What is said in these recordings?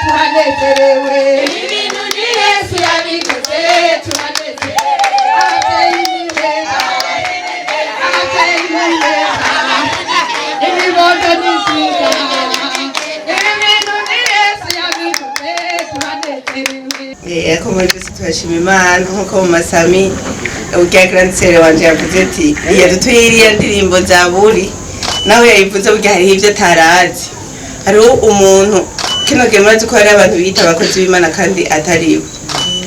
turanezerewe ibintu ni Yesu yabikoze turanezerewe ababyeyi beza ababyeyi beza ibibondo ni byiza ibintu ni Yesu yabikoze turanezerewe ko muri byose turashima Imana nkuko mu masami ubya grandisere wanje yavuze ati yadutuye iriya ndirimbo Zaburi nawe yayivuze burya hariho ibyo atarazi hariho umuntu kino gihe murazi ko hari abantu bita abakozi b'Imana kandi atariwe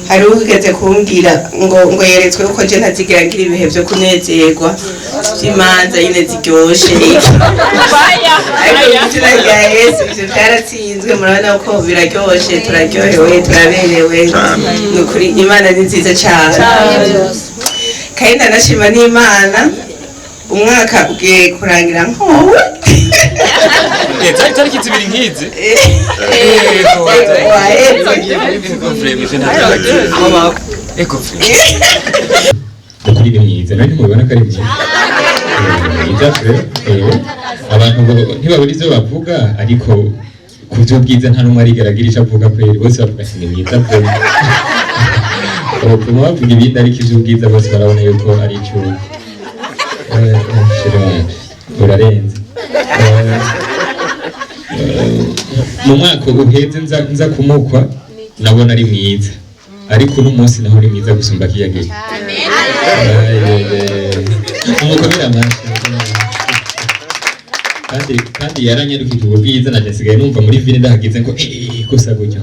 hari ugeze kumbwira ngo yeretswe uko je ntazigira ngira ibihe byo kunezerwa by'imanza nyine ziryoshe ariko izina rya Yesu ivyo byaratsinzwe murabona ko biraryoshe turaryohewe turaberewe nukuri Imana ni nziza cyane kandi ndanashima n'Imana umwaka ugiye kurangira nkowe tariki zibiri nkizi ukuri ni mwiza nari mubibona ko ari mwiza abantu ntibabura ivyo bavuga ariko ku vy'ubwiza nta n'umwe arigeragira ico avuga kweri bose bavuga ati ni mwiza kweri batuma bavuga ibindi ariko ivy'ubwiza bose barabona yuko ari icuri urarenze mu mwaka uheze nza kumukwa nabona ari mwiza ariko uno munsi naho ari mwiza gusumba kiyagiye umukomera amashyi kandi yaranyarukije ubwiza nanjye nsigaye numva muri vile ndahagize ngo gusa gutya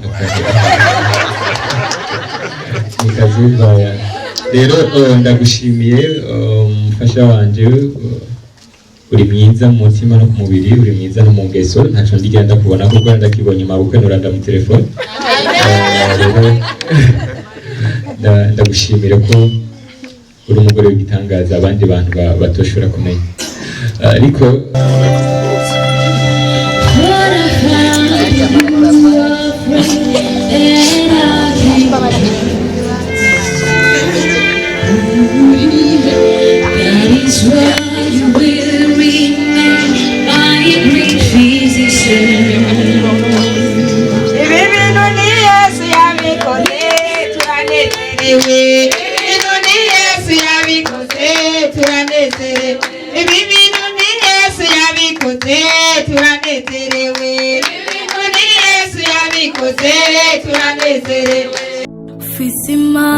nikazumva rero ndagushimiye umufasha wanje uri mwiza mu mutima no ku mubiri uri mwiza no mu ngeso ntaco ndigenda ndakubona kuko ndakibonye mabukwe nuranda mu telefone ndagushimira ko uri umugore w'igitangaza abandi bantu batoshobora kumenya ariko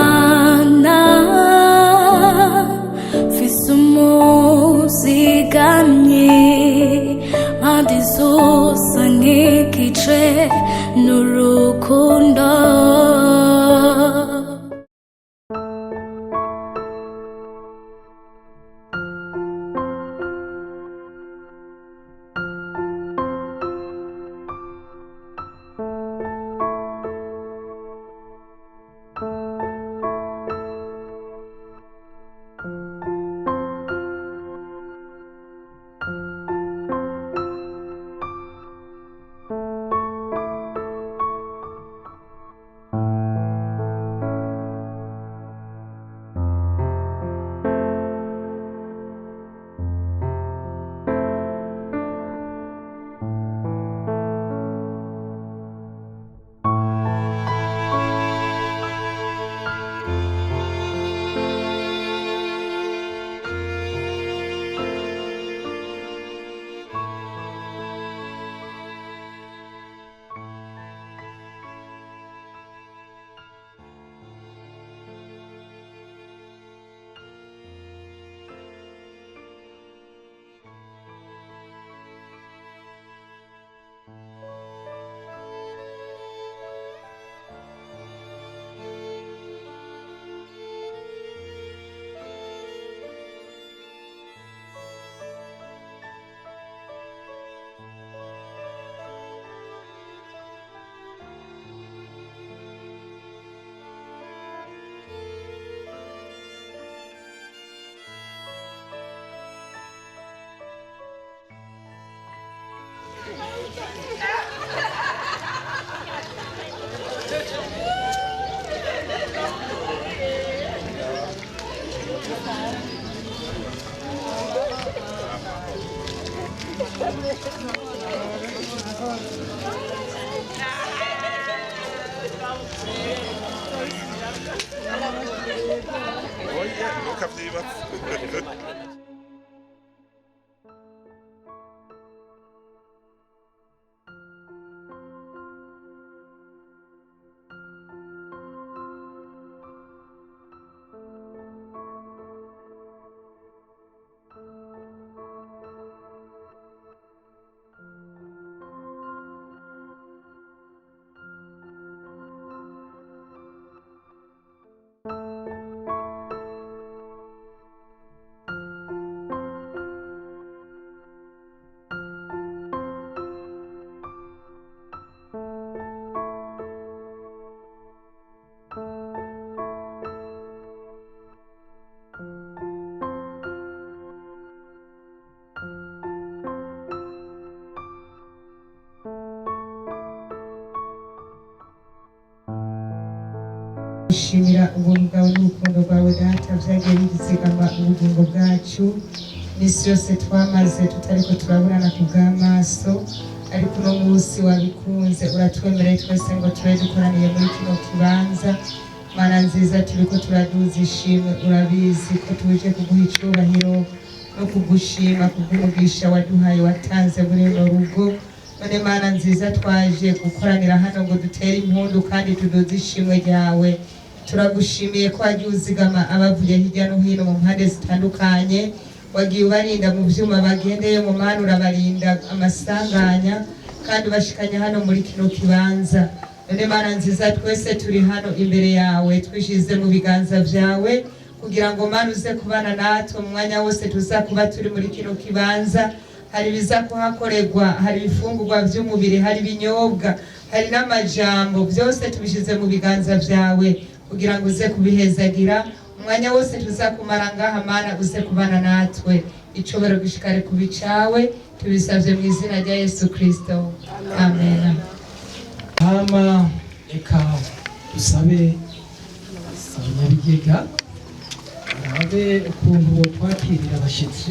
Fisimana Fisumuzigamye Adizosa ngikice Nurukundo Shimira ubuntu bwawe n'urukundo rwawe data vyagiye bizigama ubugingo bwacu misi yose twamaze tutariko turaburana ku bw'amaso ariko uno munsi wabikunze uratwemereye twese ngo tube dukoraniye muri kino kibanza mana nziza turiko turaduza ishimwe urabizi ko tuje kuguha icubahiro no kugushima kubw'umugisha waduhaye watanze muri runo rugo none mana nziza twaje gukoranira hano ngo dutere impundu kandi tuduze ishimwe ryawe turagushimiye ko wagiye uzigama abavuye hirya no hino mu mpande zitandukanye wagiye ubarinda mu vyuma bagendeye mu mana urabarinda amasanganya kandi bashikanye hano muri kino kibanza none mana nziza twese turi hano imbere yawe twishize mu biganza vyawe kugira ngo mana uze kubana natwe mu mwanya wose tuzakuba turi muri kino kibanza hari biza kuhakorerwa hari ibifungurwa vy'umubiri hari ibinyobwa hari n'amajambo byose tubishize mu biganza vyawe kugira ngo uze kubihezagira umwanya wose tuzakumara ngaha mana uze kubana natwe icobero gishikare kubicawe tubisavye mu izina rya Yesu Kristo amen. Hama eka dusabe abanyabigega barabe ukuntu twakirira abashitsi.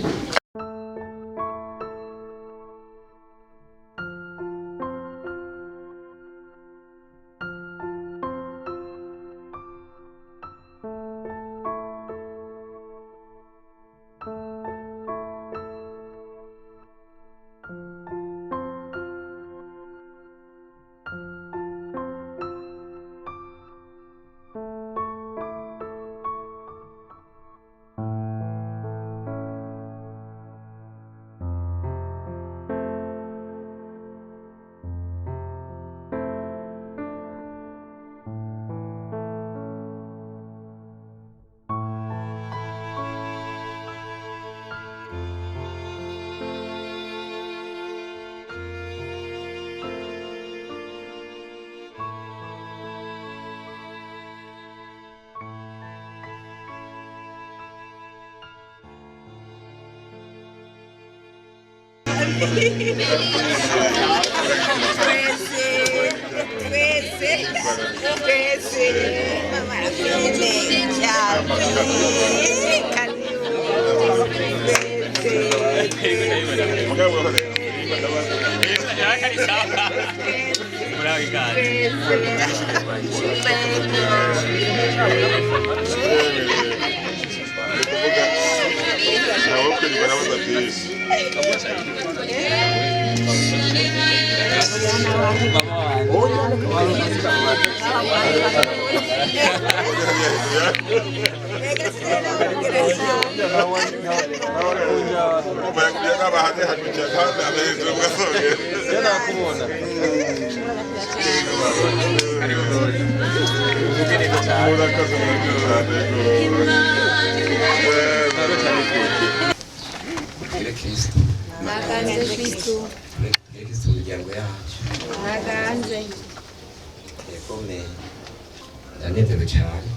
Ndanezerewe cyane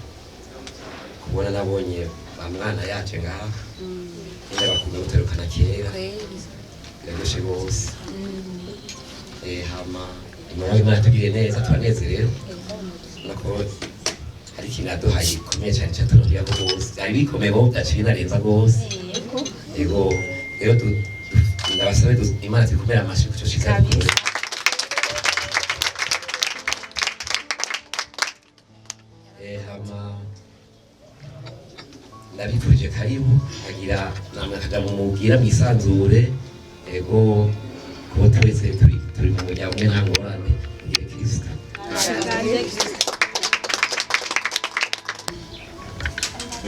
kubona nabonye bamwana yacu ngaha nyine bakunda guterukana kera biraryoshye rwose hama imana Imana yatugiriye neza turanezerewe nako hari ikintu yaduhaye gikomeye cyane cyatunaniye rwose byari bikomeye bo byaciye binarenza rwose yego rero ndabasabe Imana zikomere amashyi ku cyo kigali ndabifurije karibu agira namwe akaja mu mubwira mwisanzure ego kuko twese turi mu muryango umwe nta ngorane ngire Kristo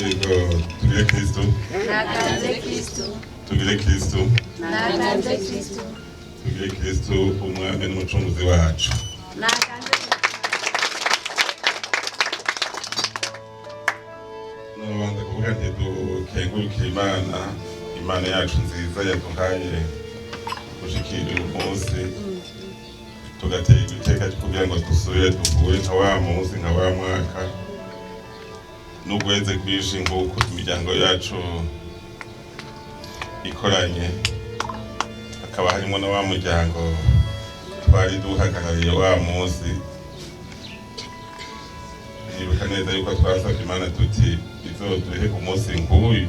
ego tugire Kristo tugire Kristo tugire Kristo umwami n'umucunguzi wacu nabanza kuvuga nti dukengurukire imana yacu nziza yaduhaye gushikira uyu munsi tugatera iteka kugira ngo dusubire duhure nka wa munsi nka wa mwaka n'ugweze kwishi nguko imiryango yacu ikoranye hakaba harimo na wa muryango twari duhagarariye wa munsi nibuka neza yuko twasabye Imana tuti izoduhe umunsi nk'uyu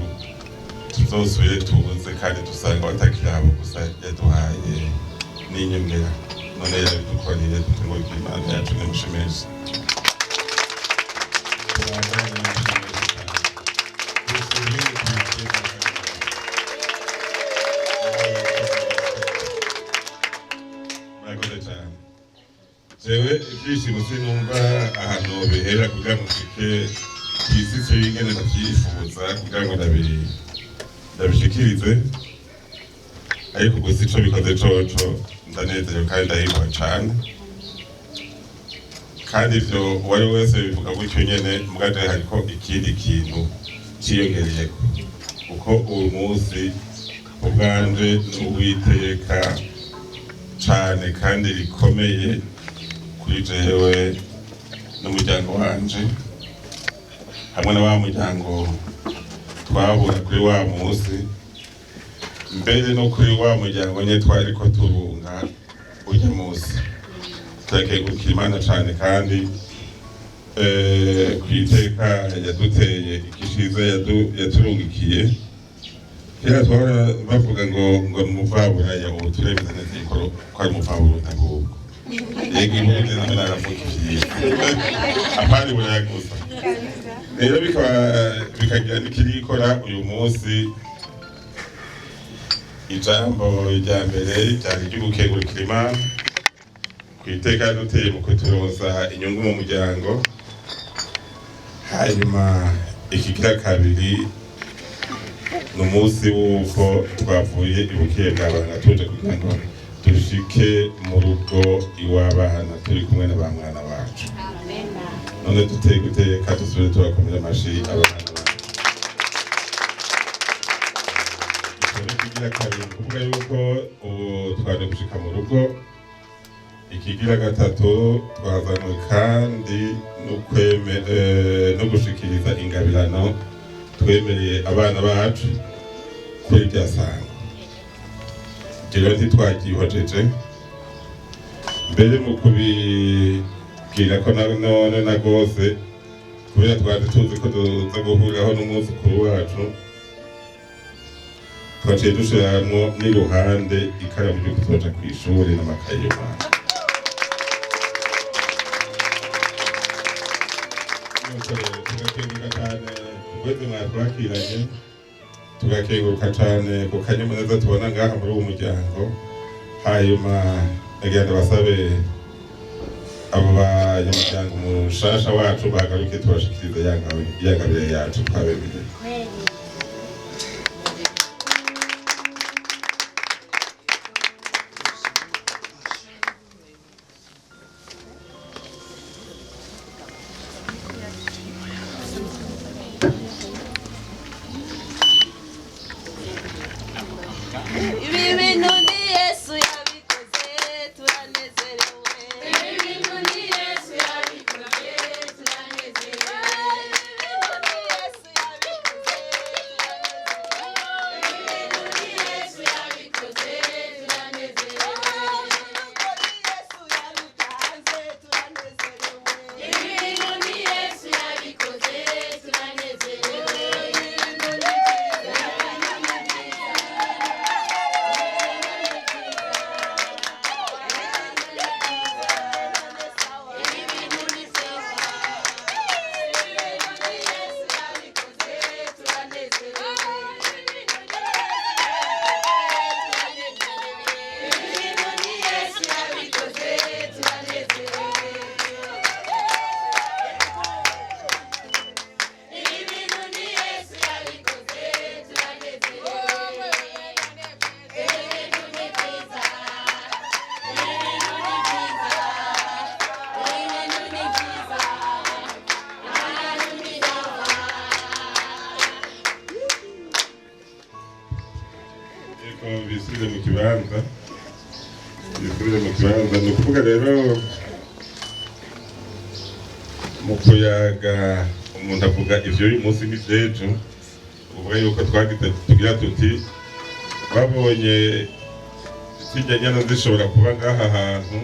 tuzosubire tuze kandi dusanga batakirabo gusa yaduhaye n'inyemera none yabidukoreye dutungurike Imana yacu nimushimishe jewe ibyishimo sinumva ahantu bihera kugira ngo nshike kw'isi y'ingene ndavyifuza kugira ngo ndabishikirize ariko gusa ico bikoze coco ndanezerewe kandi ndahimbawe cane kandi ivyo uwari wese bivuga gutyo nyene mugaje hariko ikindi kintu ciyongereyeko kuko uyu munsi ubwanje n'uwiteka cane kandi rikomeye kuri jewe n'umuryango wanje hamwe na wa muryango twabura kuri wa munsi mbere no kuri wa muryango nye twariko turunga uyu munsi turakengurukira Imana cane kandi kwiteka yaduteye igishiza yaturungikiye kera twara bavuga ngo muvabura ya ubu turemeza neza ikoro ko ari muvabura ntagubwo yego imundi namwe naravukiye apari burayagusa rero bikagira nikirikora uyu munsi ijambo rya mbere ryari ryo gukengurukira Imana kwiteka duteye mu kuturoza inyungu mu muryango hanyuma ikigira kabiri n'umunsi w'uko twavuye ibukiye bw'abana tuje kugira ngo dushike mu rugo iw'abana turi kumwe n'abamwana bacu none duteye guteka dusubire tubakomera amashi abana bacu ikigira kabiri kuvuga yuko twaje gushika mu rugo ikigira gatatu twazanywe kandi no gushikiriza ingabirano twemereye abana bacu kuri rya sango rero ntitwagihojeje mbere mu kubibwira ko none na rwose kubera twari tuzi ko tuza guhuriraho n'umwuzukuru wacu twaciye dushiramwo n'iruhande ikaramu ryo kuzoja kw'ishuri n'amakaye y'umwana tugakenguruka cane ubweze mwatwakiranye tugakenguruka cane ku kanyamuneza tubona ngaha muri uwo muryango hanyuma nagira ndabasabe abo banyamuryango umushasha wacu bagaruke tubashikirize ya ngabire yacu twabemereye kibanza yisubire mu kibanza. Ni ukuvuga rero mu kuyaga umuntu avuga ivyo uyu munsi n'ivyejo, uvuga yuko twagize tugira tuti babonye zirya nyana zishobora kuba ngaha hantu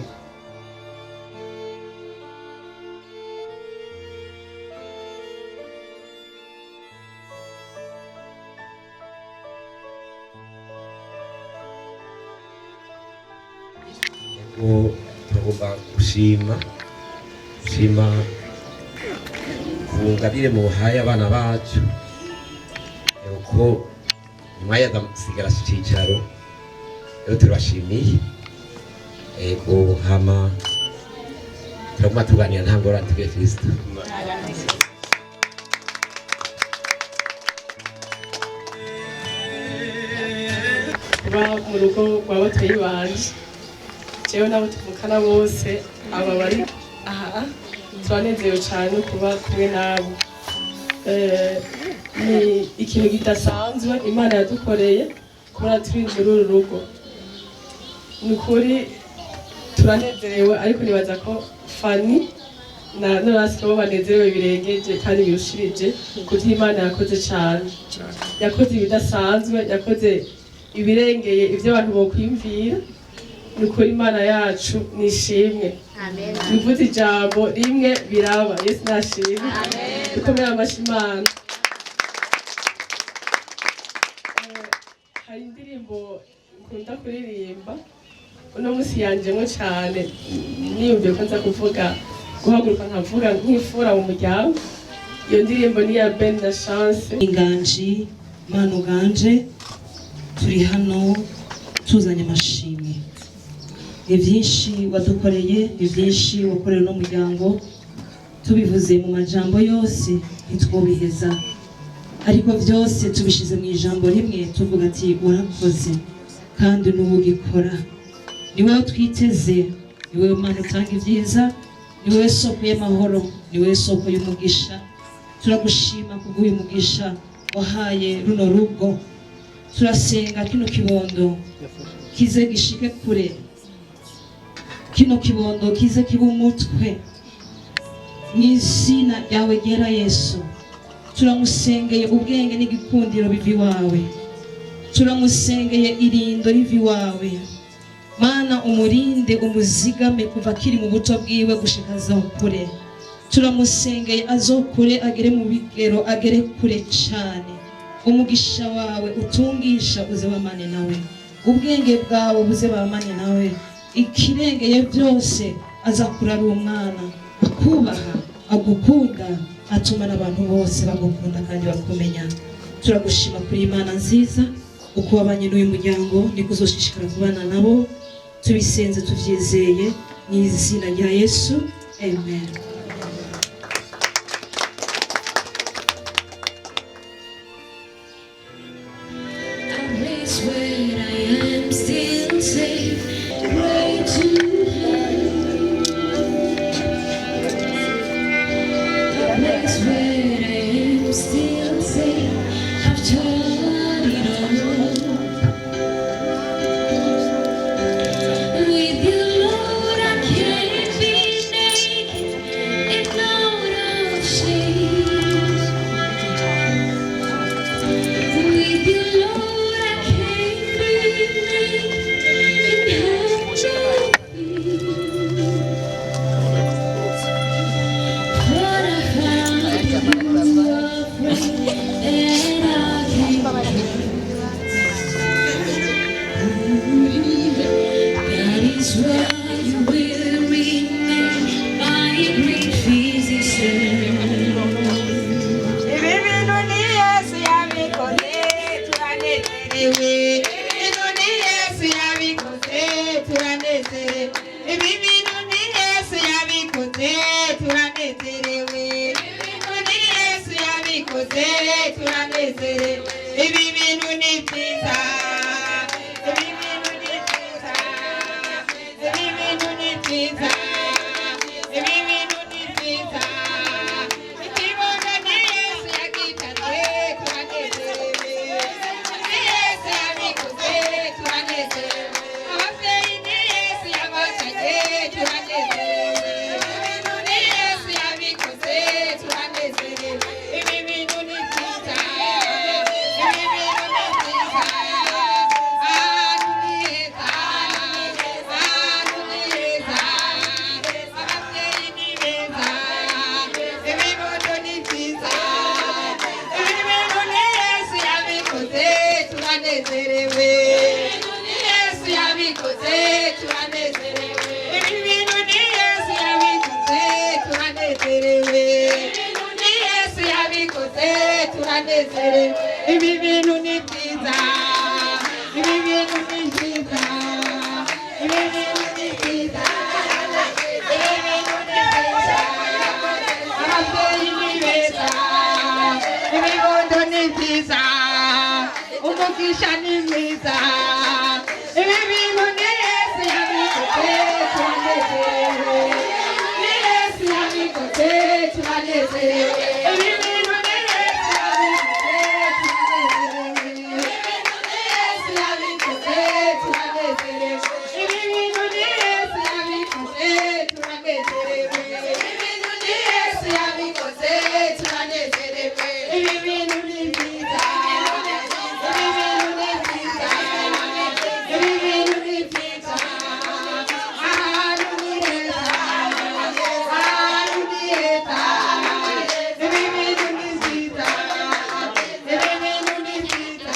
turagomba gushima ku ngabire muhaye abana bacu, uko nyuma y'agasigara cicaro rero turabashimiye. Ego hama turaguma tuganira nta ngorane tugiye Kristo. kuba mu rugo rw'ababyeyi banje jewe nabo tuvukana bose aba bari aha turanezerewe cyane kuba kumwe nabo. Ni ikintu kidasanzwe Imana yadukoreye kuba turi muri uru rugo. Ni ukuri turanezerewe, ariko nibaza ko Fani na Norasi bo banezerewe birengeje kandi birushirije kuko Imana yakoze cyane, yakoze ibidasanzwe, yakoze ibirengeye ibyo abantu bokwimvira. Ni ukuri Imana yacu nishimwe. Bivuze ijambo rimwe biraba. Yesu nashimwe. Dukomere amashyi Imana. Hari indirimbo nkunda kuririmba uno munsi yanjemo cyane, niyumviye ko nza kuvuga guhaguruka nkavuga nkifura mu muryango. Iyo ndirimbo ni iya Ben na Chance. Inganji Manu Ganje, turi hano tuzanye amashimwe. Ivyinshi wadukoreye, ivyinshi wakoreye no muryango, tubivuze mu majambo yose ntitwobiheza, ariko byose tubishize mu ijambo rimwe tuvuga ati urakoze kandi n'ubugikora. Ni wowe twiteze, ni wowe Mana utanga ibyiza, ni wowe soko y'amahoro, ni wowe soko y'umugisha. Turagushima kubw'uyu mugisha wahaye runo rugo. Turasenga kino kibondo kize gishike kure, kino kibondo kize kiba umutwe n'izina ryawe ryera Yesu. Turamusengeye ubwenge n'igikundiro bivi wawe, turamusengeye irindo rivi wawe Mana. Umurinde umuzigame kuva kiri mu buto bwiwe gushika azokure. Turamusengeye azokure, agere mu bigero, agere kure cyane. Umugisha wawe utungisha uze wamane nawe, ubwenge bwawe buze bamane nawe. Ikirengeye byose azakura ari umwana akubaha, agukunda, atuma n'abantu bose bagukunda kandi bakumenya. Turagushima kuri Imana nziza, uko wabanye n'uyu muryango niko uzoshishikara kubana nabo. Tubisenze tuvyizeye mu izina rya Yesu, amen. turanezerewe ibi bintu ni byiza ibi bintu ni byiza ibi bintu ni byiza ibi bintu ni byiza ababyeyi ni beza ibibondo ni byiza umugisha ni mwiza ibi bintu ni Yesu yabikoze turanezerewe ni Yesu yabikoze turanezerewe ibi bintu ni Yesu yabikoze turanezerewe ibi bintu ni Yesu yabikoze turanezerewe ibi bintu ni Yesu yabikoze turanezerewe ibi bintu ni byiza ibi bintu ni byiza ibi bintu ni byiza ahantu ni heza ahantu ni heza ibi bintu ni byiza ibi bintu ni byiza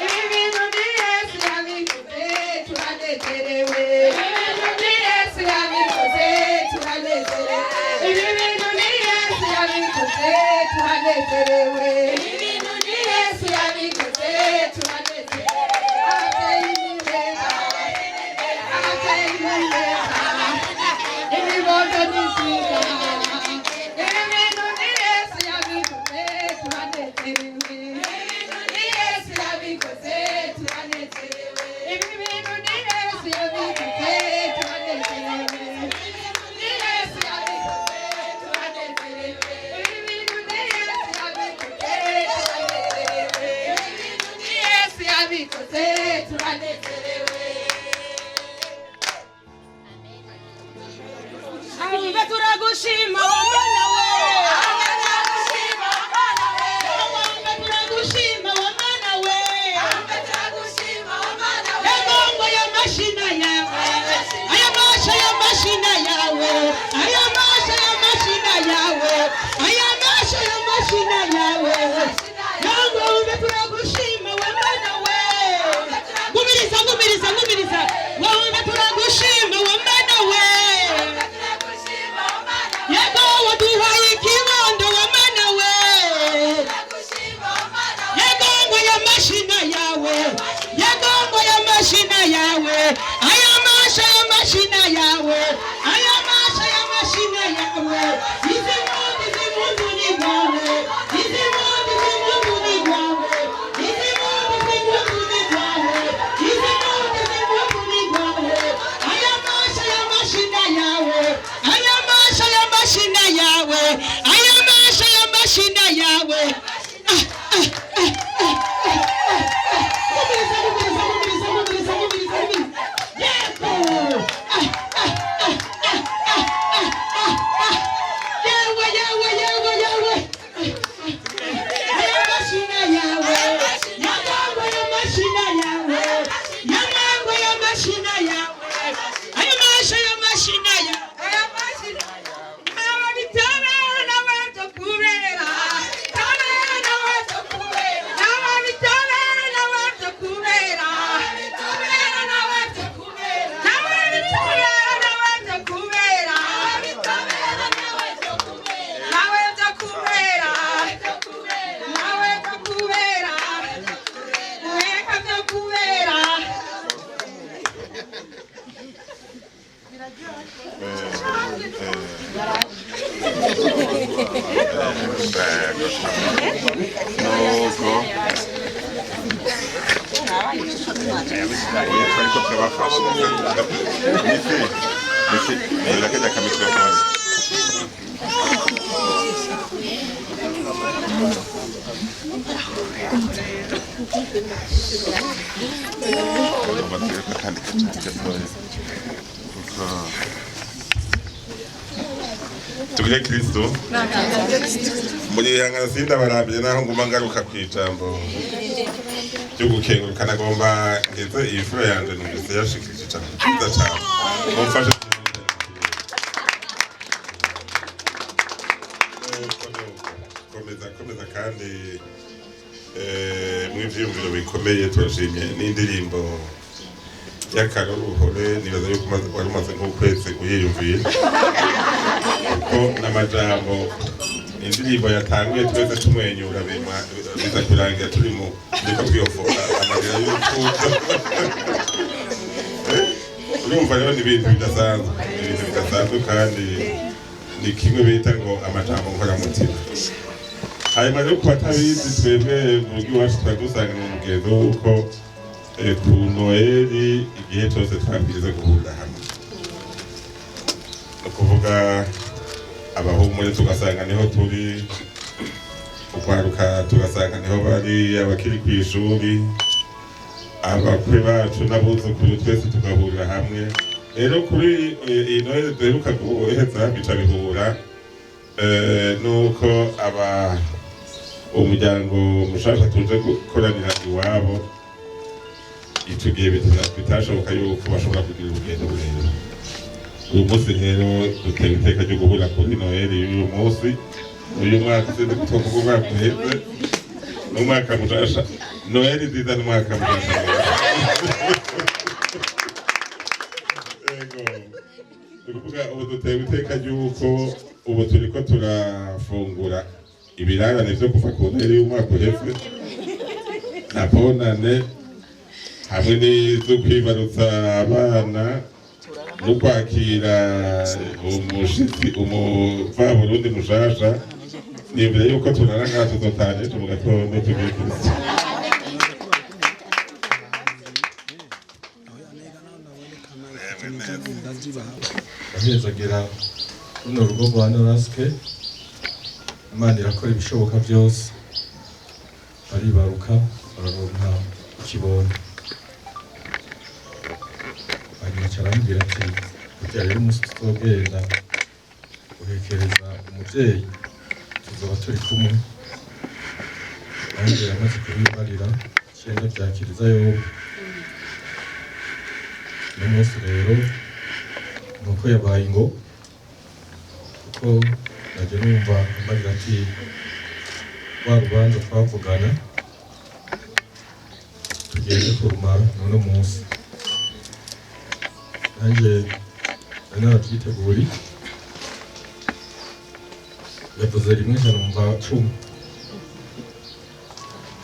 ibi bintu ni Yesu yabikoze turanezerewe ibi bintu ni Yesu yabikoze turanezerewe ibi bintu ni Yesu yabikoze turanezerewe ibi bintu ni Yesu yabikoze turanezerewe ababyeyi ni beza ababyeyi ni beza ibibondo ni byiza ibi bintu ni Yesu yabikoze turanezerewe ibi bintu ni Yesu yabikoze turanezerewe ibi bintu ni Yesu yabikoze turanezerewe ibi bintu ni Yesu yabikoze turanezerewe ibi bintu ni Yesu yabikoze turanezerewe ibi bintu ni Yesu yabikoze turanezerewe Ahumbe turagushima Mana we ahumbe turagushima Mana we ahumbe turagushima Mana we ahumbe turagushima Mana we Egongo ya mashina yawe aya masha ya mashina yawe aya masha ya mashina yawe aya masha ya mashina yawe Egongo ahumbe turagushima Mana we Gumiriza gumiriza gumiriza ahumbe turagushima Mana we Yego waduhaye ikibondo Mana we Yego ngo ya mashina yawe Yego ngo ya mashina yawe aya masha ya mashina yawe aya masha ya mashina yawe izi mundu ni gwawe izi mundu ni gwawe izi mundu ni gwawe izi mundu ni gwawe aya masha ya mashina yawe aya masha ya mashina yawe aya masha ya mashina yawe Tugire Kristo mugihangana sinda barambye naho nguma ngaruka kwijambo cyo gukenguruka nagomba ngeze ifura yanje numvise yashikirije cyane kiza cyane mumfashe komeza kandi mwivyumviro bikomeye turashimye n'indirimbo y'akaruruhore nibaza yuko wari umaze nk'ukwezi uyiyumvira kuko n'amajambo indirimbo yatanguye twese tumwenyura biza kurangira turi mu ndiko kwiyofora amarira y'urukundo urumva rero ni ibintu bidasanzwe kandi ni kimwe bita ngo amajambo nkoramutima. Hanyuma rero ku batabizi twebwe mu rugo iwacu twari dusanga mu mugenzo w'uko ku noheli igihe cyose twabwirizwa guhurira hamwe, ni ukuvuga abahumure tugasanga niho turi, ukwaruka tugasanga niho bari, abakiri ku ishuri, abakwe bacu n'abuzukuru twese tugahurira hamwe. Rero kuri iyi noheli duheruka guheza bica bihura nuko umuryango mushasha tuje gukoranira iwabo ico gihe bitashoboka yuko bashobora kugira urugendo rurerure. Uyu munsi rero duteye iteka ryo guhura kuri noheli y'uyu munsi, uyu mwaka sinzi ko twovuga umwaka uheze n'umwaka mushasha. Noheli nziza n'umwaka mushasha. Ubu duteye iteka ry'uko ubu turiko turafungura ibirarane vyo kuva ku noheli y'umwaka uheze na bonane hamwe n'izo kwibarutsa abana no kwakira umushitsi umuvaburundi mushasha. Nibwira yuko tunara ngaha tuzotanye mu gatondo tugiye kurya. ahezagira runo rugo rwa Noraske, Imana irakora ibishoboka byose, baribaruka bararonka ikibondo. Hanyuma carambwira ati burya rero umunsi tuzogenda guhekereza umuvyeyi tuzoba turi kumwe. Nanjye yamaze kubibarira cyenda byakiriza Yobu. Uno munsi rero nuko yabaye ngo kuko najya numva ambarira ati wa rubanza twavugana tugende kurumara n'uno munsi. Nanjye nari narabyiteguri, yavuze rimwe nkanumva 10.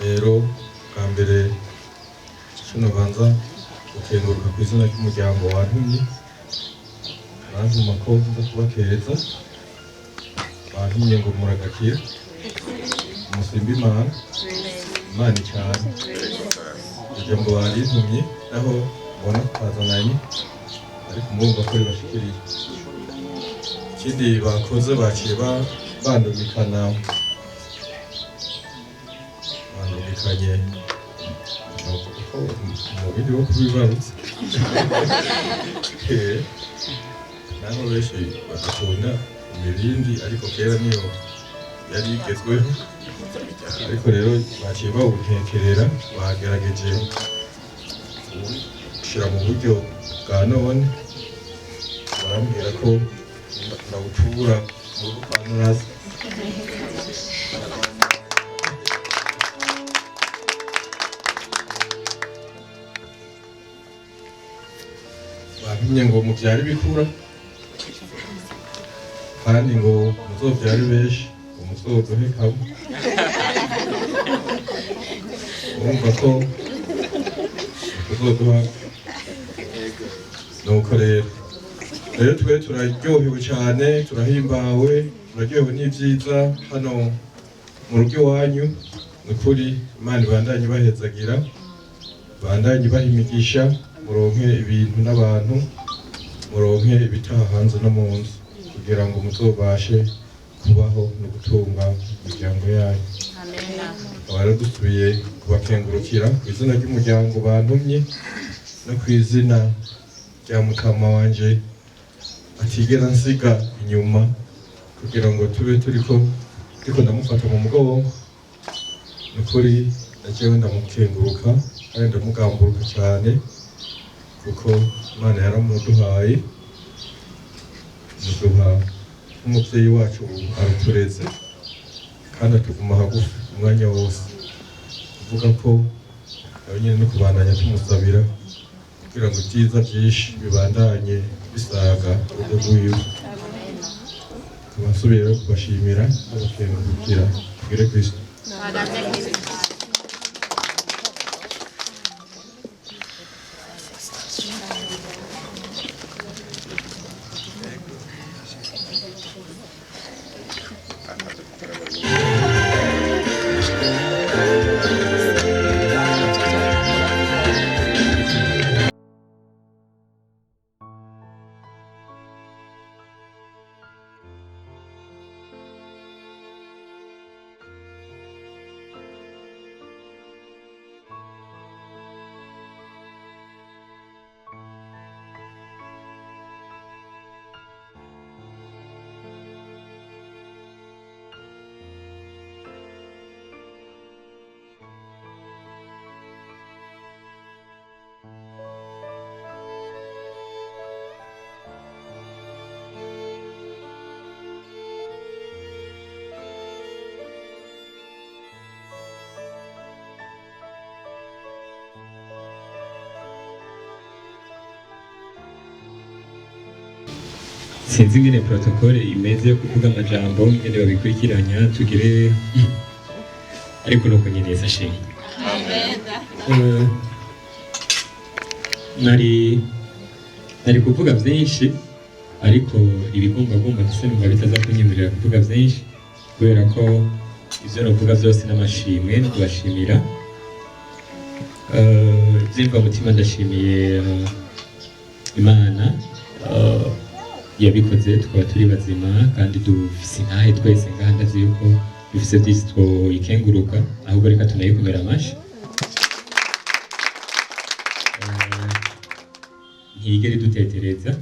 Rero bwa mbere kino banza gukenguruka ku izina ry'umuryango wantumye, barantuma ko nza kubakeza, bantumye ngo muragakira umusimba Imana cyane. Iryo ngo barintumye naho mbona twazananye ariko murumva ko ribashikiriye. Ikindi bakoze baciye bandumikanye umubiri wo kubibarutsa naho benshi bagakunda imirindi ariko kera niyo yari igezweho, ariko rero baciye bawutekerera bagerageje gushyira mu buryo bwa none. Barambwira ko ndawucubura mu rugo kwa Noraske. Bampimye ngo mubyare bikura kandi ngo muzobyare benshi ngo muzoduhe kamwe. Urumva ko tuzoduha. Nuko rero twe turaryohewe cyane, turahimbawe, turaryohewe n'ibyiza hano mu rugo iwanyu. Ni ukuri Imana ibandanye bahezagira, ibandanye bahimigisha, muronke ibintu n'abantu, muronke ibitaha hanze no mu nzu kugira ngo muzobashe kubaho no gutunga imiryango yanyu. Tukaba rero dusubiye kubakengurukira ku izina ry'umuryango bantumye no ku izina rya mukama wanje atigera nsiga inyuma kugira ngo tube turiko ndamufata mu mugongo. Ni ukuri najewe ndamukenguruka kandi ndamugamburuka cyane kuko Imana yaramuduhaye, muduha nk'umubyeyi wacu arutureze kandi atuguma hagufi umwanya wose. Kuvuga ko nawe nyine no kubandanya tumusabira kugira ngo ibyiza byinshi bibandanye bisaga urugo rwiwe, abasubiye rero kubashimira n'abakengurukira tugire Kristo. sinzi ingene protokole imeze yo kuvuga amajambo ingene babikurikiranya tugire ariko nuko nyene sashe nari kuvuga vyinshi ariko ibigombagomba ndetse numva bitaza kunyemerera kuvuga vyinshi kubera ko ivyo novuga vyose n'amashimwe no kubashimira zimva mutima ndashimiye Imana yabikoze tukaba turi bazima kandi dufise intahe twese ngaha ndazi yuko dufise vyinshi twoyikenguruka ahubwo reka tunayikomera amashi ntiyigere dutetereza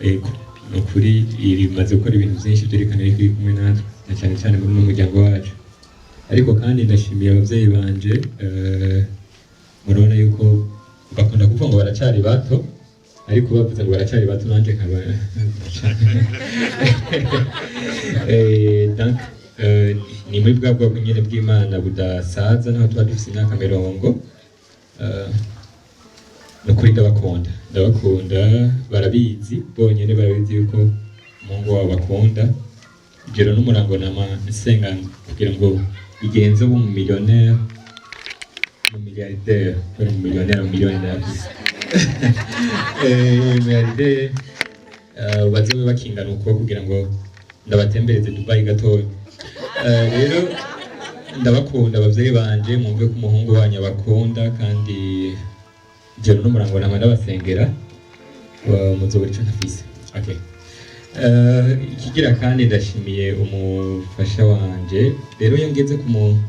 ego nukuri rimaze gukora ibintu vyinshi vyerekana yuko iri kumwe natwe na cyane cyane muri n'umuryango wacu ariko kandi ndashimiye abavyeyi banje murabona yuko bakunda kuvuga ngo baracari bato ariko bavuze ngo baracari bato nanje nkaba donc ni muri bwa bwoko nyene bw'Imana budasaza naho tuba dufise imyaka 40 nukuri ndabakunda barabizi bonyene barabizi yuko Mungu wabo bakunda jero n'umurango nama nsenga kugira ngo bigenze bo mu millionnaire mu milliardaire pour mu millionnaire milliardaire bazobe bakingana uko kugira ngo ndabatembereze Dubai gatoya rero ndabakunda abavyeyi banje mumve ko umuhungu wanyu bakunda kandi jero n'umurango nama ndabasengera muzobura ico ntafise okay ikigira kandi ndashimiye umufasha wanje rero yongeze ku muntu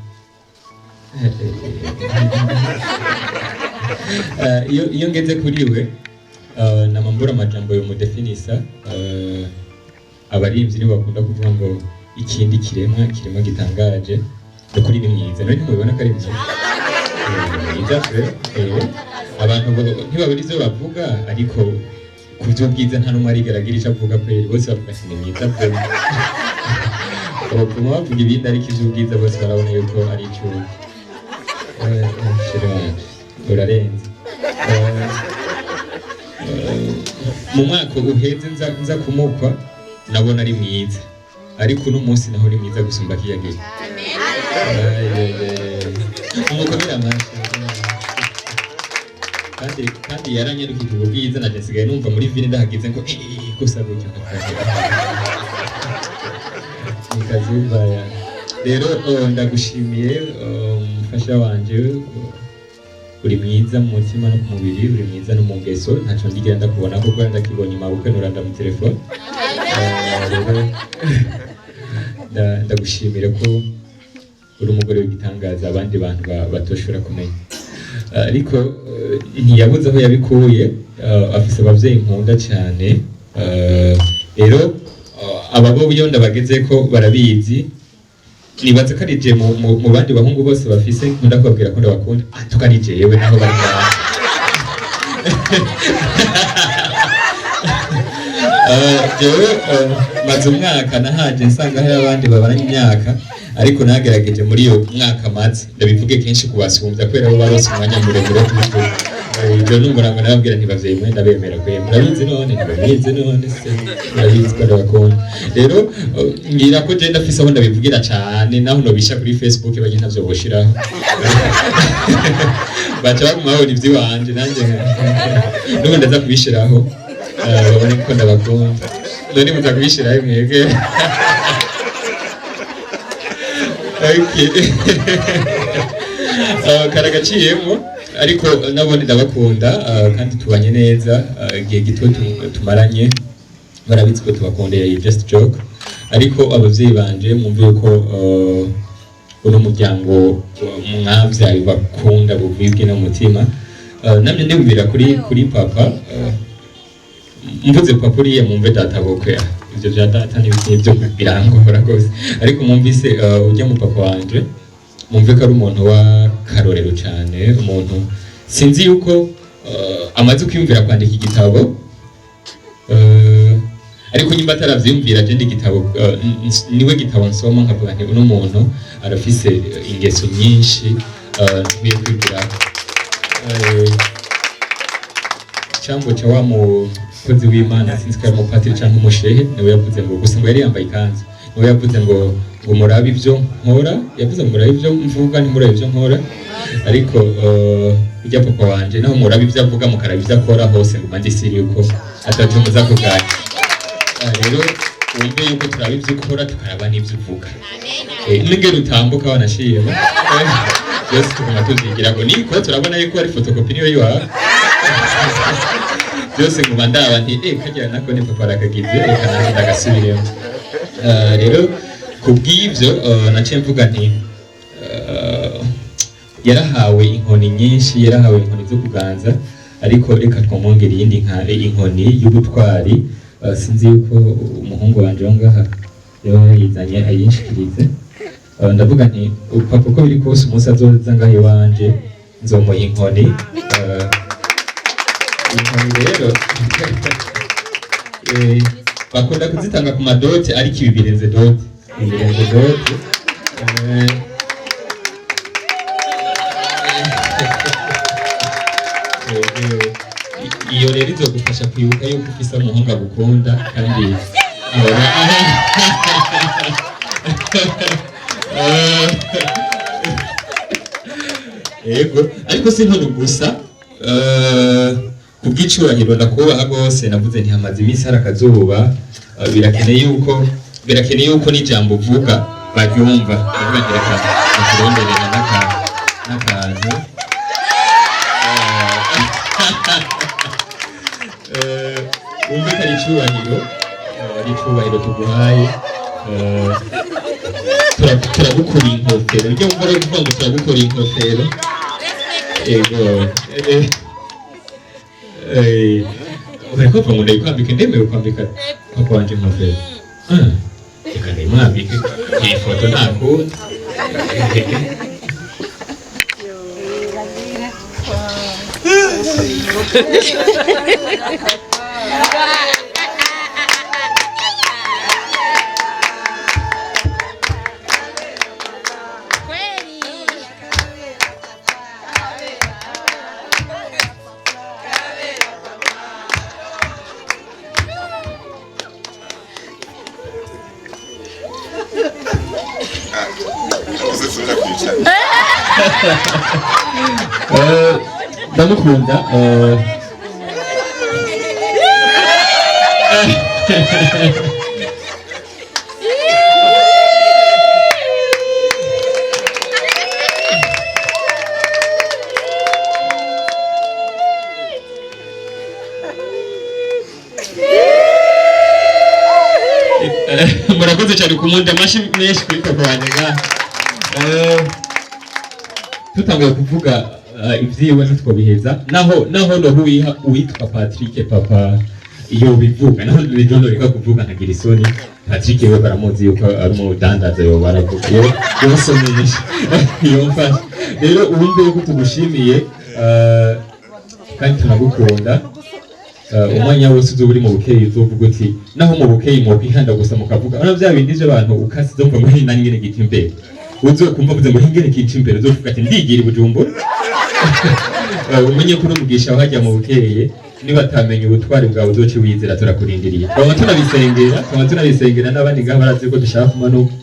iyo ngeze kuri we namambura amajambo yo mudefinisa abarimvyi nibo bakunda kuvuga ngo ikindi kiremwa gitangaje ukuri ni mwiza none mubibona ko ari mwiza abantu ntibabura ivyo bavuga ariko kuvyo bwiza nta numwe arigeragira ico avuga kweri bose bavuga ati ni mwiza kweri ubupfuma bavuga ibindi ariko ivyo bwiza bose barabona yuko ari icuki urarenze mu mwaka uheze nza kumukwa nabona ari mwiza ariko uno munsi naho ari mwiza gusumba kiyagera umukomera amashi kandi yaranyarukije ubwiza na nsigaye numva muri vile ndahagize ngo gusa gutyo nikazubaya rero ndagushimiye umufasha wanje uri mwiza mu mutima no ku mubiri uri mwiza no mu ngeso ntaco ndigera ndakubona kuko ndakibonye mabukwe nuranda mu telefone ndagushimira ko uri umugore w'igitangaza abandi bantu batoshobora kumenya ariko ntiyabuze aho yabikuye afise abavyeyi nkunda cyane rero ababo iyo ndabageze ko barabizi nibaza ko arije mu bandi bahungu bose bafise nkunda kubabwira ko ndabakunda tukarije yewe naho bari jewe maze umwaka nahaje nsanga hari abandi babaranye imyaka ariko nagerageje muri iyo mwaka maze ndabivuge kenshi kubasumbya kubera bo baronse umwanya muremure wo kubivuga ibyo numva nababwira ntibavyeyi mwe ndabemera kwe murabizi none ntibabizi none se murabizi ko ndabakunda rero ngira ko je ndafise aho ndabivugira cane naho nobisha kuri Facebook bagiye ntavyo boshiraho baca baguma babona ivy'iwanje nanje n'ubu ndaza kubishiraho babone ko ndabakunda none muza kubishiraho mwebwe karagaciyemo ariko nabone ndabakunda kandi tubanye neza igihe gito tumaranye barabizi ko tubakondeye just joke ariko abavyeyi banje mwumve yuko uno muryango mwavyaye bakunda buvizwe n'umutima namye ndumvira kuri papa mvuze papa uriya mwumve data bokwe ivyo vya data n'ibyo birangora rwose ariko mwumvise ujya mu papa wanje mwumve ko ari umuntu w'akarorero cyane umuntu sinzi yuko amaze kwiyumvira kwandika igitabo ariko nyimba ataravyumvira je igitabo niwe gitabo nsoma nkavuga nti uno muntu arafise ingeso nyinshi nkwiye kwigira cyambo cha wa mukozi w'Imana sinzi ko ari umupatiri cyangwa umushehe niwe yavuze ngo gusa ngo yari yambaye ikanzu niwe yavuze ngo murabe ibyo nkora yavuze ngo murabe ibyo mvuga ni murabe ibyo nkora ariko ujya papa wanje naho murabe ibyo avuga mukaraba ibyo akora hose ngo manje siri yuko ataje muza kuganya rero wumve yuko turaba ibyo ukora tukaraba n'ibyo uvuga n'ingero utambuka wanashima byose tuguma tuzigira ngo niko turabona yuko ari fotokopi niyo yiwawe byose nguma ndaba nti kagira nako ni papa arakagize reka nanjye ndagasubiremo rero kubw'ibyo naciye mvuga nti yarahawe inkoni nyinshi yarahawe inkoni zo kuganza ariko reka twamwongera iyindi inkoni y'ubutwari sinzi yuko umuhungu wanje wo ngaha rero yizanye ayinshikirize ndavuga nti papa uko biri kose umunsi azoza ngaha iwanje nzomuha inkoni inkoni rero bakunda kuzitanga ku madote ariko ibi birenze dote iyo rero izogufasha kwibuka yuko ufise umuhungu agukunda kandi yego ariko si nkono gusa kubw'icurahiro ndakubaha rwose navuze ntihamaze iminsi hari akazuba birakeneye yuko n'ijambo uvuga baryumva ndavuga nti reka turonderera n'akantu wumve ko ari icubahiro tuguhaye turagukora inkofero ujya wumva rero kuvuga ngo turagukora inkofero yego bariko bavuga ngo ndayikwambike ndemewe kwambika papa wanje inkofero reka ndayimwambike iyi foto ntakunda ndamukunda murakoze cyane kumunda amashi menshi kuri papa wanjye tutanguye kuvuga ivyiwe ntitwobiheza naho noho uwitwa Patrick papa iyo bivuga naho bidono reka kuvuga nkagira isoni Patrick we baramuzi yuko ari umudandaza yo baravuga yo yosomenyesha yomfasha rero urumve yuko tugushimiye kandi tunagukunda umwanya wose uzo uri mu bukeyi uzovuga uti naho mu bukeyi mu kwihanda gusa mukavuga ana vya bindi by'abantu ukasi zo mva muri nani ngene giti imbere uzo kumva vuze ngo hingene kici imbere uzovuga ati ndigira Bujumbura umenye ko n'umugisha wajya mu bukeye niba atamenye ubutwari bwawe uzoce wizera turakurindiriye twaba tunabisengera n'abandi ngaho barazi ko dushaka kumanuka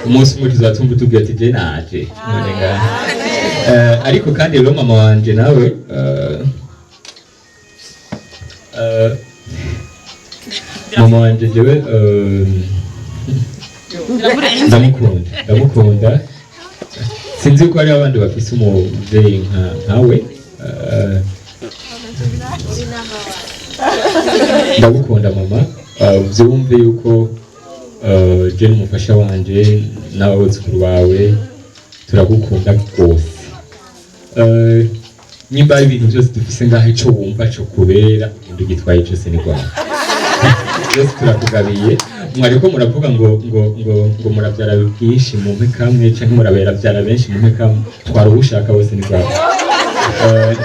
umunsi umwe tuzatumva tubwira ati je naje none ngaha ariko kandi rero mama wanje nawe mama wanje jewe ndamukunda sinzi ko hari abandi bafise umuvyeyi nkawe ndagukunda mama vyumve yuko je n'umufasha wanje n'abuzukuru bawe turagukunda rwose nyimba ibintu byose dufise ngaho ico wumva co kubera ibintu gitwaye cyose ni rwanda byose turakugabiye mwariko muravuga ngo murabyara byinshi mu mpe kamwe canke murabera byara benshi mu mpe kamwe twara ubushaka bose ni rwanda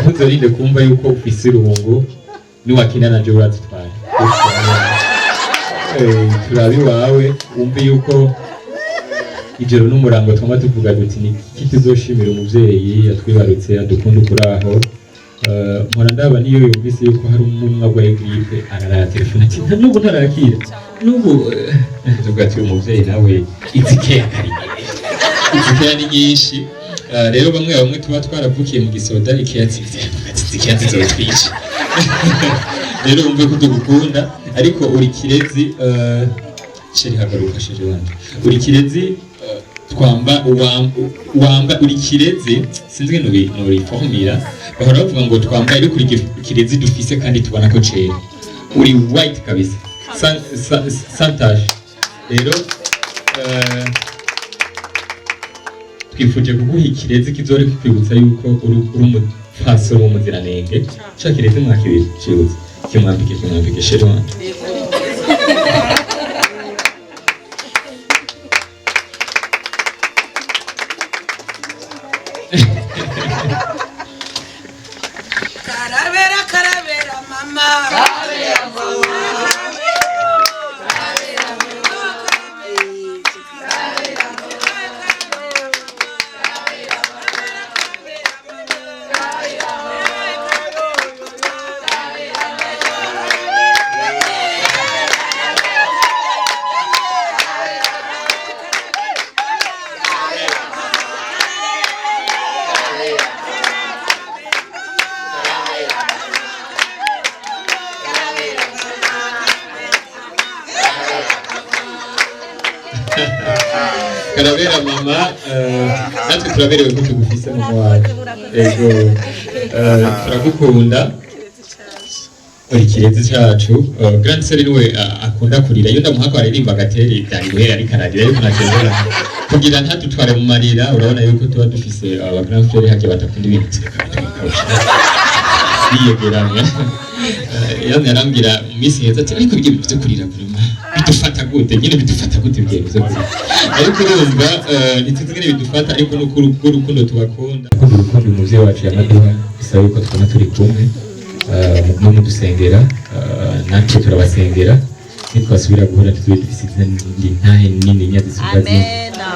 ntuzorinde kumva yuko ufise irungu niwakina nanje urazitwara turabi wawe wumve yuko ijoro n'umurango twama tuvuga duti ni iki tuzoshimira umuvyeyi yatwibarutse adukunda ukuraho mpora ndaba niyo yumvise yuko hari umuntu agwaye gripe araraya telefone ati n'ubu ntarakira n'ubu tuvuga ati umuvyeyi nawe izikeya ni nyinshi rero bamwe tuba twaravukiye mu gisoda ikeya zizotwica rero wumve ko tugukunda ariko uri kirezi sheri hagaruka sheri wanje uri kirezi wamba uri kirezi sinzi ngeno noriformira bahora bavuga ngo twambaye ariko uri kirezi dufise kandi tubona ko cera uri white kabisa santage rero twifuje kuguha ikirezi kizore kukwibutsa yuko uri umupfasoni w'umuziranenge ca kirezi mwakibicibutsa kimwambike sheri wanje Karabera mama karabera mama natwe turaberewe ko tugufise mama wacu ego turagukunda uri kirezi cacu grand sœur niwe akunda kurira iyo ndamuha ko aririmba gateri byari guhera ari karagire ariko nakendera kugira ntatutware mu marira urabona yuko tuba dufise aba grand sœur hake batakunda ibintu zikabitwikawusha biyegeranya iyo narambwira mu minsi heza ati ariko ibyo byo kurira kurima bidufata gute nyine bidufata gute ibyo byo kurira ariko urumva ntituzigere bidufata ariko n'urukundo tubakunda urukundo umuvyeyi wacu yamaduha bisaba yuko twona turi kumwe mu mudusengera natwe turabasengera nitwasubira guhura dufise intahe nini nyazisubazi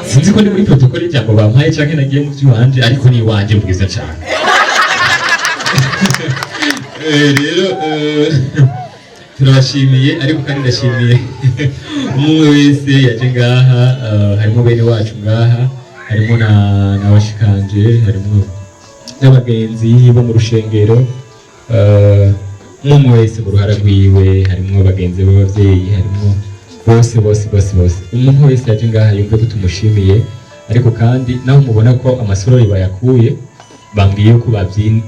sinzi ko ndi muri protokole ijambo bampaye canke nagiye mu vy'iwanje ariko ni iwanje bwiza cane rero turabashimiye ariko kandi ndashimiye umwe wese yaje ngaha harimo bene wacu ngaha harimo n'abashikanje harimo n'abagenzi bo mu rushengero umwe wese mu ruhara rwiwe harimo abagenzi b'abavyeyi harimo bose umuntu wese yaje ngaha yumve ko tumushimiye ariko kandi naho mubona ko amasorori bayakuye bambwiye ko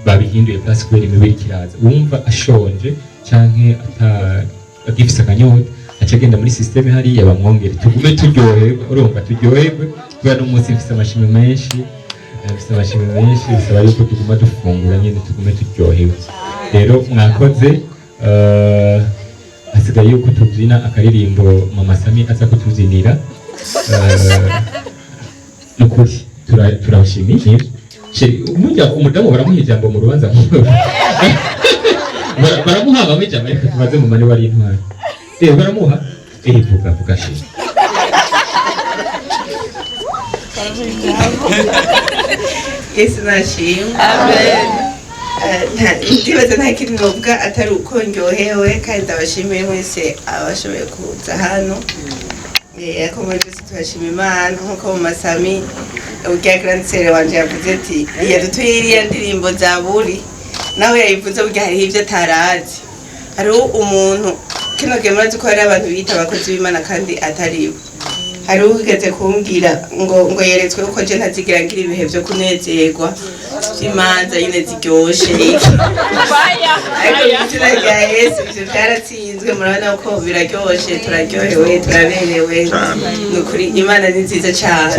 babihinduye place kubera imibiri kiraza wumva ashonje canke agifise akanyota acagenda muri systeme hariya bamwongere tugume turyoherwe urumva turyoherwe kubera n'umunsi mfise amashimwe menshi bisaba yuko tuguma dufungura nyine tugume turyohewe rero mwakoze hasigaye yuko tubyina akaririmbo mama Sami aza kutuzinira nukuri turabashimiye umujya umudamu baramuha ijambo mu rubanza baramuha ijambo ariko tumaze mu mani wari intwari baramuha vuga shima Yesu nashimwe amen ndibaza nta kintu novuga atari uko ndyohewe kandi ndabashimiye mwese abashoboye kuza hano ariko muri byose turashima Imana nk'uko mu masami ubwa Grand Sere wanje yavuze ati yadutuye iriya ndirimbo Zaburi nawe yayivuze burya hariho ibyo atarazi hariho umuntu kino gihe murazi ko hari abantu bita abakozi b'Imana kandi atari bo hariho ugeze kumbwira ngo yeretswe uko je ntazigira ngira ibihe byo kunezerwa imanza nyine ziryoshe ariko izina rya Yesu ivyo vyaratsinzwe murabona ko biraryoshe turaryohewe turaberewe ni ukuri Imana ni nziza cyane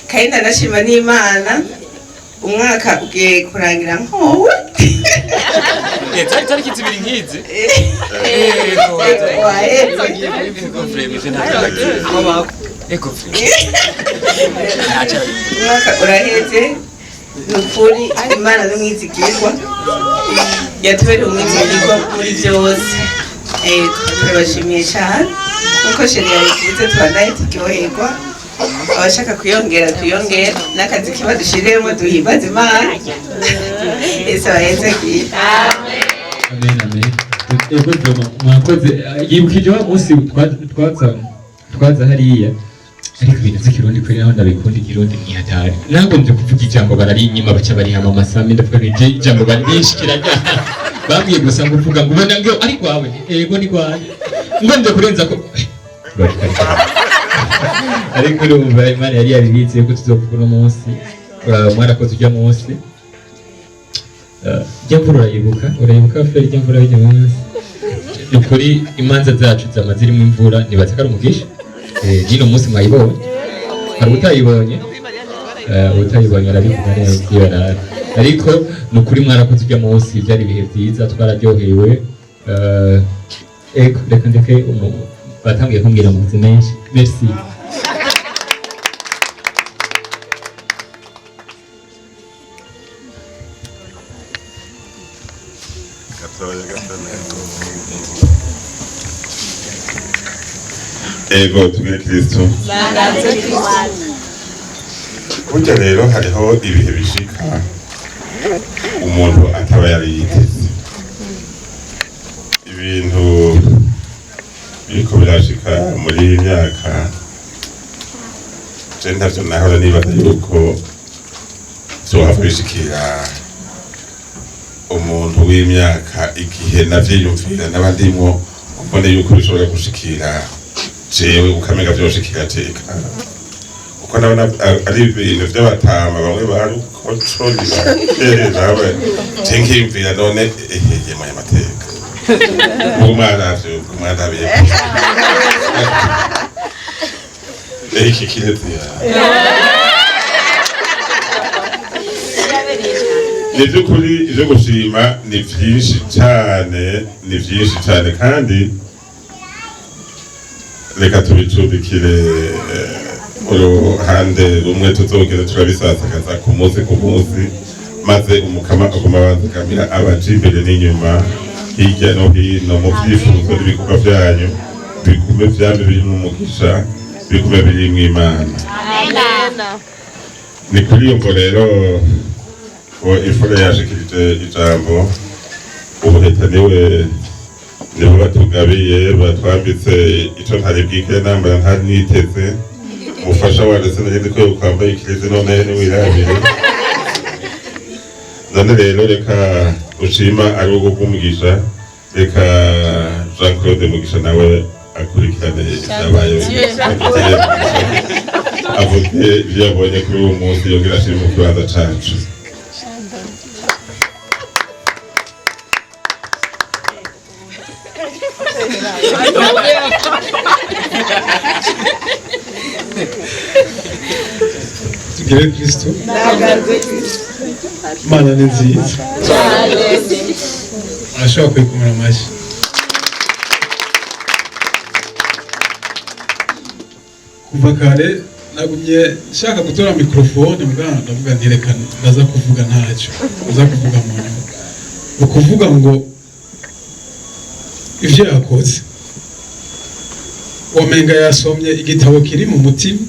kandi ndanashima n'Imana umwaka ugiye kurangira nkowe tariki zibiri nkizi umwaka uraheze ni ukuri Imana n'umwizigirwa yatubereye umwizigirwa muri byose turabashimiye cyane nkuko sheri yabivuze tubandanye turyoherwa abashaka kuyongera tuyongera n'akazi kiba dushiremo duhimbaze Imana Yesu abahezagiye amen amen ego Joma mwakoze yibukije wa munsi twaza hariya ariko ibintu by'ikirundi kuri naho ndabikunda ikirundi ntiyatari nagombye kuvuga ijambo bararinyima baca barihama amasami ndavuga nti ijambo banyinshi kirajya bambwiye gusa ngo uvuga ngo ubona ngo ari kwawe ego ni kwawe ngombye kurenza ko ariko urumva Imana yari yaribitse ko tuzovuga uno munsi mwarakoze ujya munsi Jamvura urayibuka feri jamvura y'ijya munsi ukuri imanza zacu zama zirimo imvura nibaze ko ari umugisha nino munsi mwayibonye hari utayibonye arabivuga neza iyo ariko ni ukuri mwarakoze ujya munsi byari ibihe byiza twararyohewe eko reka ndeke batangiye kumbwira mu buzima menshi merci ego tugire Kristo burya rero hariho ibihe bishika umuntu ataba yari yiteze ibintu biriko birashika muri iyi myaka je ntavyo nahora nibaza yuko vyohava bishikira umuntu w'imyaka igihe navyiyumvira n'abandimwo mbone yuko bishobora gushikira jewe ukamenya vyoshikira teka uko nabona ari ibintu vy'abatama bamwe barukocorira nawe nkiyumvira none yema y'amateka umwanabiye iki kiretse ni by'ukuri ivyo gushima ni vyinshi cane kandi reka tubicudikire uruhande rumwe tuzogera turabisasagaza ku munsi maze umukama aguma abanzigamira abaja imbere n'inyuma hirya no hino mu vyifuzo n'ibikorwa vyanyu bigume vyame birimwo umugisha bigume birimwo Imana ni kuri iyo ngo rero imfura yashikirije ijambo ubuheta nibo batugabiye batwambitse ico ntari bwike nambara ntari niteze umufasha warese nageze ko yokwambaye ikirezi none niwirabire none rero reka ushima ari uwo kumugisha reka Jean Claude Mugisha nawe akurikirane ibyabaye avuge ibyo yabonye kuri uwo munsi yongera ashima mu kibanza cacu tugire Kristo Imana ni nziza arashobora kwikumira amashyi kuva kare nagumye nshaka gutora mikrofone mbwana ndavuga ntirekana ndaza kuvuga ntacyo ndaza kuvuga mu nyuma ukuvuga ngo ivyo yakoze wamenga yasomye igitabo kiri mu mutima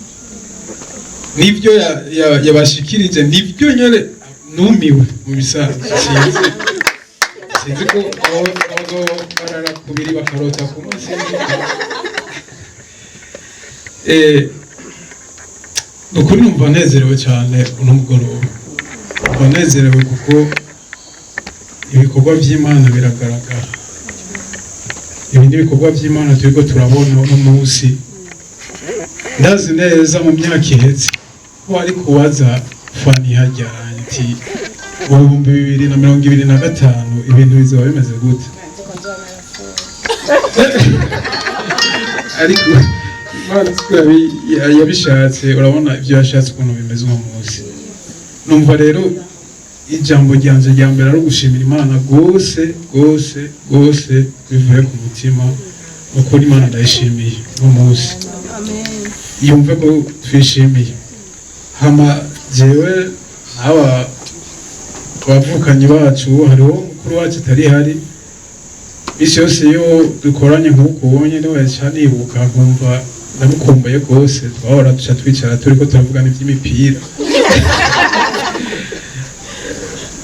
nibyo yabashikirije nibyo nyere numiwe mu bisanzwe sinzi ko abagabo barara kubiri bakarota ku munsi nukuri numva nezerewe cyane uno mugoroba numva nezerewe kuko ibikorwa by'Imana biragaragara ibi ni ibikorwa by'Imana turiko turabona uno munsi ndazi neza mu myaka iheze ko ari kubaza Fani hajyanye ati 2025 ibintu bizaba bimeze gute ariko Imana yabishatse urabona ibyo yashatse ukuntu bimeze uno munsi numva rero ijambo ryanje rya mbere ari ugushimira Imana gose bivuye ku mutima uko Imana ndayishimiye uno munsi yumve ko twishimiye hama jewe abavukanyi bacu hariho mukuru wacu atari hari isi yose iyo dukoranye nk'uko ubonye niwe cyanibuka nkumva ndamukumbuye rwose twahora duca twicara turiko turavugana iby'imipira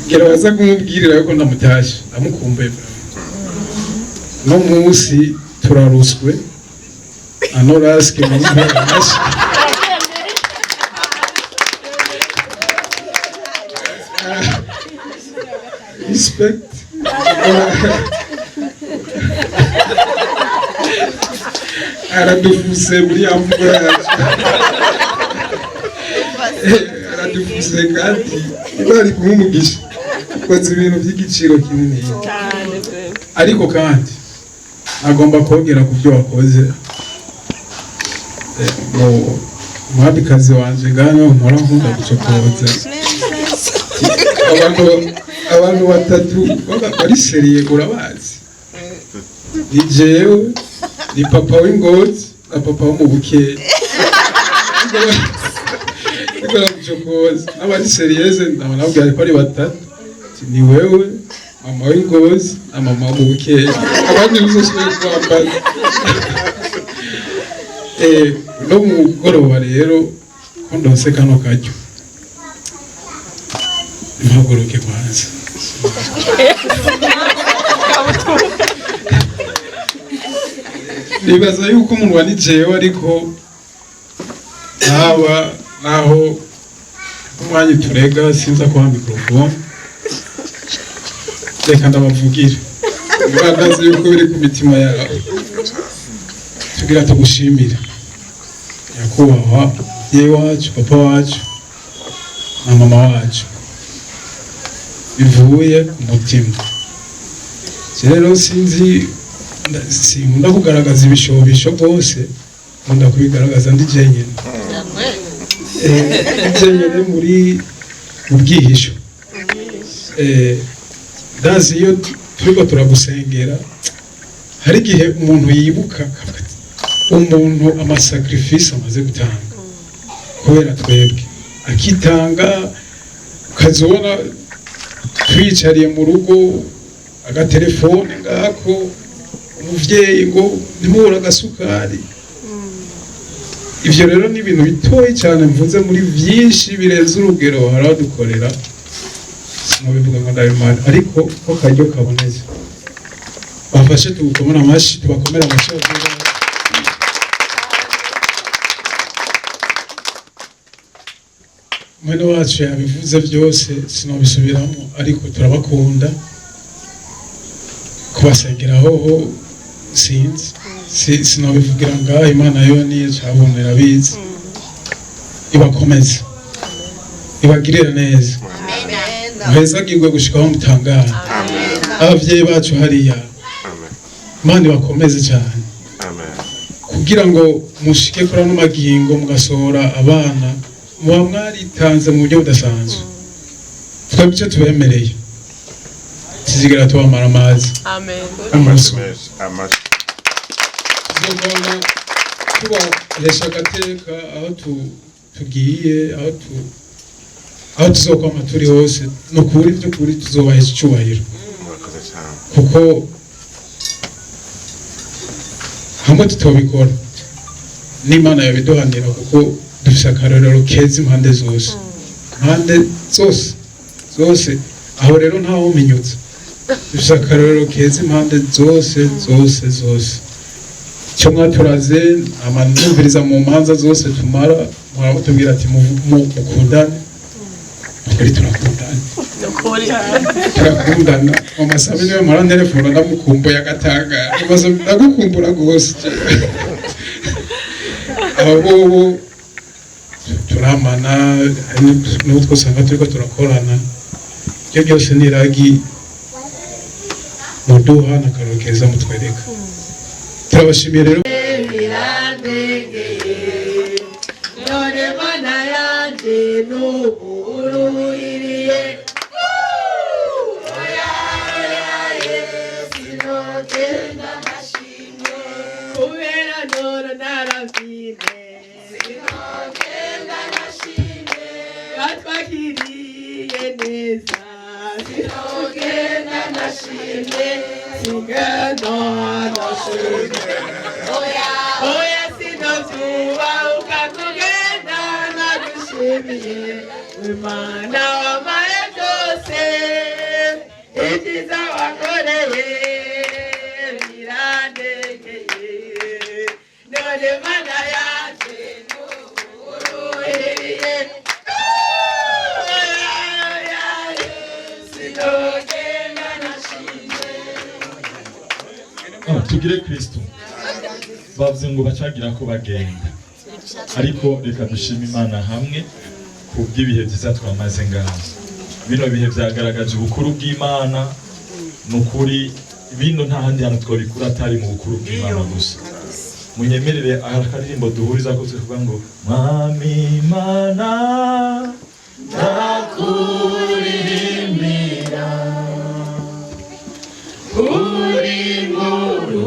gera baza kumubwirira yuko ndamutashe ndamukumbuye no munsi turaruswe anoraske muzimarashi respect aradufuse muri ya mvugo yacu aradufuse kandi bari kumumugisha koze ibintu by'igiciro kinini ariko kandi agomba kongera ku byo wakoze umwamikazi wanje ngano nkora nkunda gucokoza abantu batatu bari seriye urabazi ni jewe ni papa w'Ingozi na papa wo mu Bukeye ikora gucokoza n'abari seriyeze nababwira ko ari batatu ni wewe mama w'Ingozi na mama wo mu Bukeye abandi uzoshoboye kwambaza no mu mugoroba rero ko ndose kano karyo impaguruke kwanza nibaza yuko umuntu wanijewe ariko naho umwanya turega sinza kuha mikrofone reka ndabavugire mbandazi yuko biri ku mitima yawe tugira tugushimira nyakubahwa yewe wacu papa wacu na mama wacu bivuye ku mutima rero sinzi sinkunda kugaragaza ibishobisho rwose nkunda kubigaragaza ndi jenyine muri mu bwihisho ndazi iyo turiko turagusengera hari igihe umuntu yibuka umuntu amasacrifice amaze gutanga kubera twebwe akitanga ukazobona twicariye mu rugo agatelefone ngako umuvyeyi ngo nimubura agasukari ivyo rero ni ibintu bitoyi cyane mvuze muri vyinshi birenze urugero haradukorera sinobivuga ngo ndabimana ariko ko karyo kaboneze bafashe tugukomera amashi tubakomera amashi mwene wacu yabivuze byose sinobisubiramo ariko turabakunda kubasengeraho sinzi sinobivugira ngaho Imana yo niyo cyabonera bizi ibakomeza ibagirira neza muheza gigwe gushikaho mutangana abavyeyi bacu hariya Imana ibakomeze cyane kugira ngo mushike kuri ano magingo mugasohora abana muba mwaritanze mu buryo budasanzwe twebwe icyo tubemereye tuzigera tubamara amazi amaraso tuzogana tubahesha agateka aho tugiye aho tuzokwama turi hose ni ukuri by'ukuri tuzobahesha icyubahiro kuko hamwe tutobikora n'Imana yabiduhanira kuko dufise akarorero keza impande zose zose aho rero ntawe uminyutse dufise akarorero keza impande zose icyo mwaturaze amanumviriza mu manza zose tumara murabutubwira ati mukundane twari turakundana amasabi niwe mara telefone ndamukumbuye agatangara ndagukumbura rwose abo turamana n'utwo usanga turiko turakorana ibyo byose ni iragi muduha n'akaroro keza mutwereka turabashimiye rero none mana yanje nuburuhiriye sinogenda nashimye kubera none naravine sinogenda nashimye batwakiriye neza sinogenda nashimye singenda nashimye oya sinozuba ukakugenda nagushimiye Imana wamaye byose ibyiza wakoreye birandegeye none mana yaje nuburuhiriye sinogenda nashimye. Tugire Kristo bavuze ngo bacagira ko bagenda ariko reka dushima Imana hamwe kubw'ibihe byiza twamaze ngaho bino bihe byagaragaje ubukuru bw'Imana nukuri bino nta handi hantu twabikura atari mu bukuru bw'Imana gusa munyemerere akaririmbo duhuriza ko tuvuga ngo Mwami Imana ndakuririmbira uri nkuru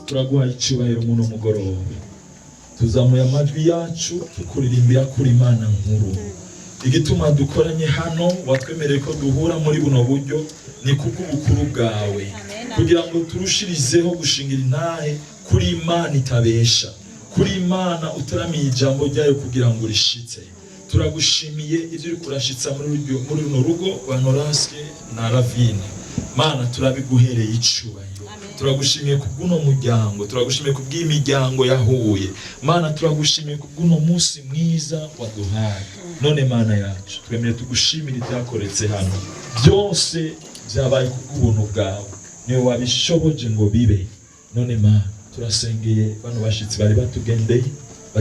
turaguha icyubahiro muno mugoroba tuzamuye amajwi yacu tukuririmbira kuri Imana nkuru igituma dukoranye hano watwemereye ko duhura muri buno buryo ni kubw'ubukuru bwawe kugira ngo turushirizeho gushingira intahe kuri Imana itabesha kuri Imana utaramiye ijambo ryayo kugira ngo rishitse turagushimiye ibyo uri kurashitsa muri runo rugo Honorace na Ravine Mana turabiguhereye icyubahiro turagushimiye kubw'uno muryango turagushimiye kubw'imiryango yahuye Mana turagushimiye kubw'uno munsi mwiza waduhaye none Mana yacu twemere tugushimire ibyakoretse hano byose byabaye kubw'ubuntu bwawe niwe wabishoboje ngo bibe none Mana turasengeye bano bashitsi bari batugendeye